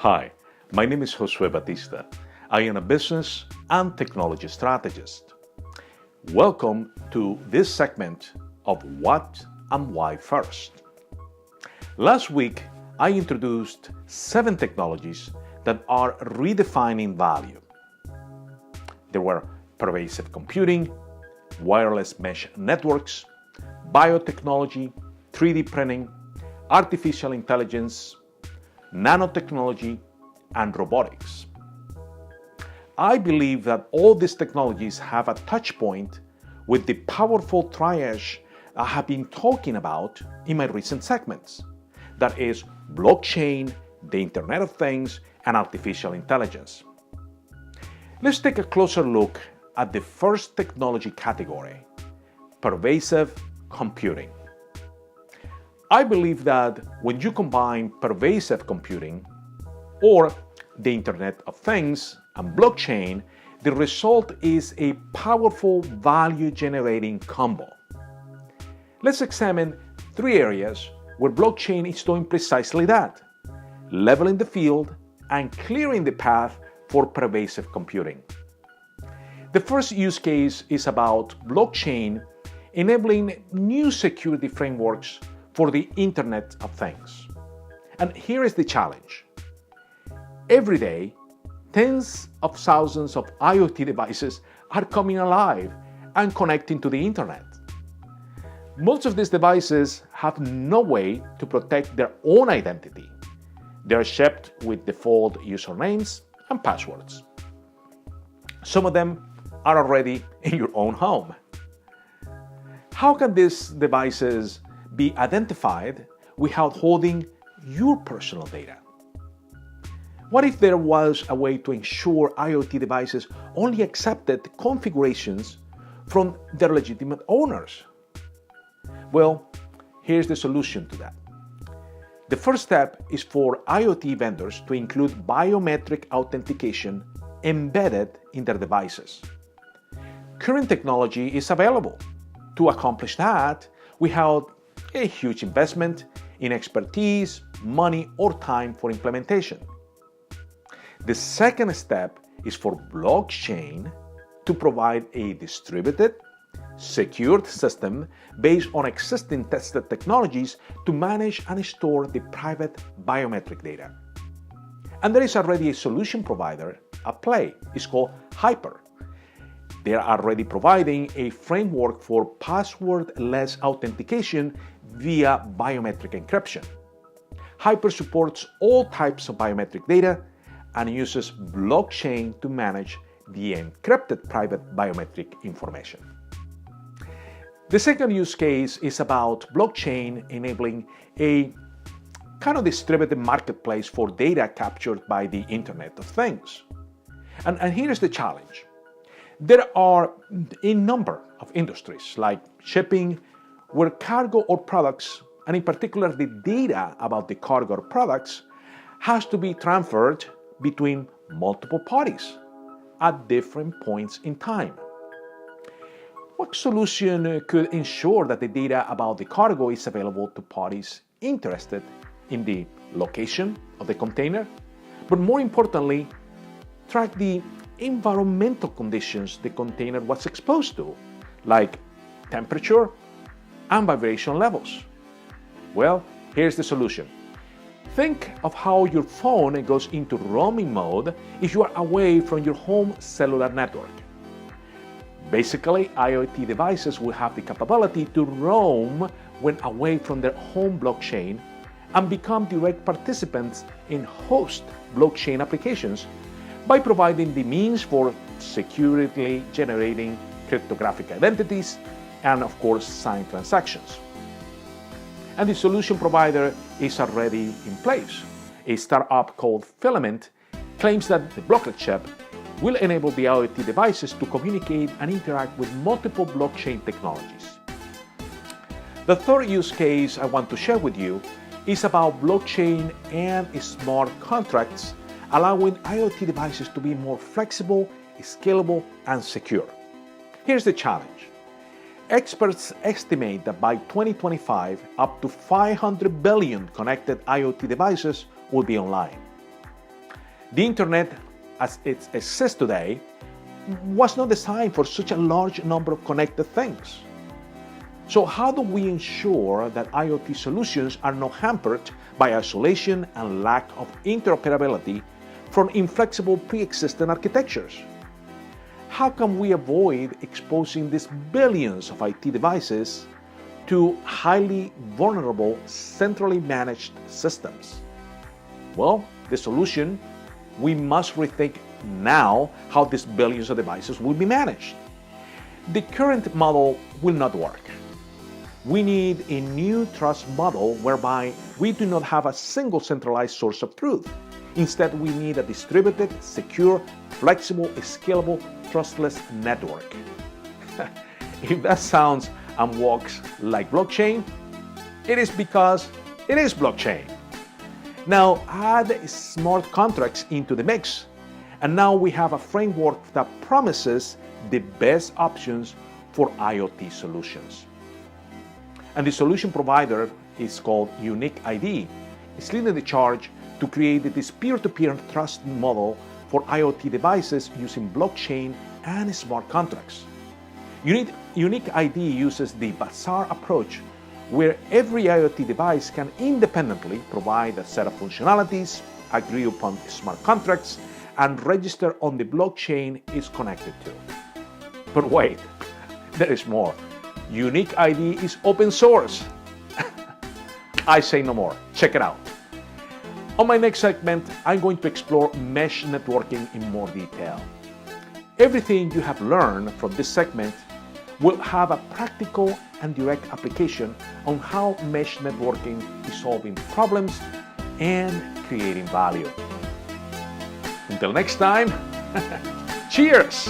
Hi, my name is Josue Batista. I am a business and technology strategist. Welcome to this segment of What and Why First. Last week, I introduced 7 technologies that are redefining value. There were pervasive computing, wireless mesh networks, biotechnology, 3D printing, artificial intelligence, nanotechnology, and robotics. I believe that all these technologies have a touch point with the powerful triage I have been talking about in my recent segments. That is blockchain, the Internet of Things, and artificial intelligence. Let's take a closer look at the first technology category, pervasive computing. I believe that when you combine pervasive computing or the Internet of Things and blockchain, the result is a powerful value-generating combo. Let's examine 3 areas where blockchain is doing precisely that, leveling the field and clearing the path for pervasive computing. The first use case is about blockchain enabling new security frameworks for the Internet of Things. And here is the challenge. Every day, tens of thousands of IoT devices are coming alive and connecting to the Internet. Most of these devices have no way to protect their own identity. They are shipped with default usernames and passwords. Some of them are already in your own home. How can these devices be identified without holding your personal data? What if there was a way to ensure IoT devices only accepted configurations from their legitimate owners? Well, here's the solution to that. The first step is for IoT vendors to include biometric authentication embedded in their devices. Current technology is available to accomplish that without a huge investment in expertise, money, or time for implementation. The second step is for blockchain to provide a distributed, secured system based on existing tested technologies to manage and store the private biometric data. And there is already a solution provider at play. It's called Hyper. They are already providing a framework for password-less authentication via biometric encryption. Hyper supports all types of biometric data and uses blockchain to manage the encrypted private biometric information. The second use case is about blockchain enabling a kind of distributed marketplace for data captured by the Internet of Things. And here's the challenge. There are a number of industries like shipping where cargo or products, and in particular the data about the cargo or products, has to be transferred between multiple parties at different points in time. What solution could ensure that the data about the cargo is available to parties interested in the location of the container, but more importantly, track the environmental conditions the container was exposed to, like temperature and vibration levels? Well, here's the solution. Think of how your phone goes into roaming mode if you are away from your home cellular network. Basically, IoT devices will have the capability to roam when away from their home blockchain and become direct participants in host blockchain applications by providing the means for securely generating cryptographic identities and, of course, signed transactions. And the solution provider is already in place. A startup called Filament claims that the blocklet chip will enable the IoT devices to communicate and interact with multiple blockchain technologies. The third use case I want to share with you is about blockchain and smart contracts, allowing IoT devices to be more flexible, scalable, and secure. Here's the challenge. Experts estimate that by 2025, up to 500 billion connected IoT devices will be online. The internet, as it exists today, was not designed for such a large number of connected things. So how do we ensure that IoT solutions are not hampered by isolation and lack of interoperability from inflexible pre-existing architectures? How can we avoid exposing these billions of IT devices to highly vulnerable, centrally managed systems? Well, the solution, we must rethink now how these billions of devices will be managed. The current model will not work. We need a new trust model whereby we do not have a single centralized source of truth. Instead, we need a distributed, secure, flexible, scalable, trustless network. If that sounds and walks like blockchain, it is because it is blockchain. Now add smart contracts into the mix, and now we have a framework that promises the best options for IoT solutions. And the solution provider is called Unique ID. It's leading the charge to create this peer-to-peer trust model for IoT devices using blockchain and smart contracts. Unique ID uses the bazaar approach, where every IoT device can independently provide a set of functionalities, agree upon smart contracts, and register on the blockchain it's connected to. But wait, there is more. Unique ID is open source. I say no more. Check it out. On my next segment, I'm going to explore mesh networking in more detail. Everything you have learned from this segment will have a practical and direct application on how mesh networking is solving problems and creating value. Until next time, cheers!